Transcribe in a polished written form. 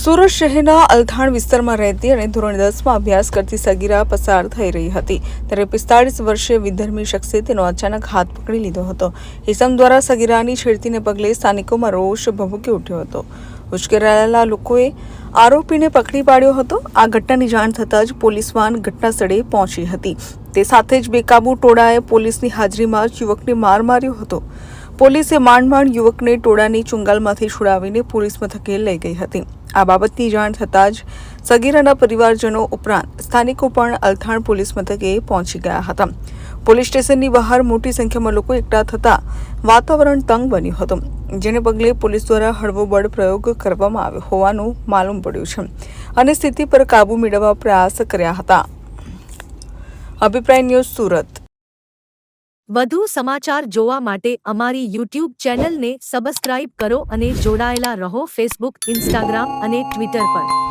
સુરત શહેરના અલથાણ વિસ્તારમાં રહેતી અને ધોરણ 10માં અભ્યાસ કરતી સગીરા પસાર થઈ રહી હતી ત્યારે 45 વર્ષીય વિધર્મી શખ્સે તેનો અચાનક હાથ પકડી લીધો હતો। ઇસમ દ્વારા સગીરાની છેડતીને પગલે સ્થાનિકોમાં રોષ ભભૂકી ઉઠ્યો હતો। ઉશ્કેરાયેલા લોકોએ આરોપીને પકડી પાડ્યો હતો। આ ઘટનાની જાણ થતાં જ પોલીસ વાન ઘટના સ્થળે પહોંચી હતી। તે સાથે જ બેકાબુ ટોળાએ પોલીસની હાજરીમાં જ યુવકને માર માર્યો હતો। પોલીસે માંડ યુવકને ટોળાની ચુંગાલમાંથી છોડાવીને પોલીસ મથકે લઈ ગઈ હતી। આ બાબતની જાણ થતાં જ સગીરાના પરિવારજનો ઉપરાંત સ્થાનિકો પણ અલથાણ પોલીસ મથકે પહોંચી ગયા હતા। પોલીસ સ્ટેશનની બહાર મોટી સંખ્યામાં લોકો એકઠા થતાં વાતાવરણ તંગ બન્યું હતું, જેને પગલે પોલીસ દ્વારા હળવો બળ પ્રયોગ કરવામાં આવ્યો હોવાનું માલુમ પડ્યું છે અને સ્થિતિ પર કાબૂ મેળવવા પ્રયાસ કર્યા હતા। અભિપ્રાય ન્યૂઝ સુરત। વધુ સમાચાર જોવા માટે અમારી YouTube ચેનલને સબસ્ક્રાઇબ કરો અને જોડાયેલા રહો ફેસબુક, ઇન્સ્ટાગ્રામ અને ટ્વિટર પર।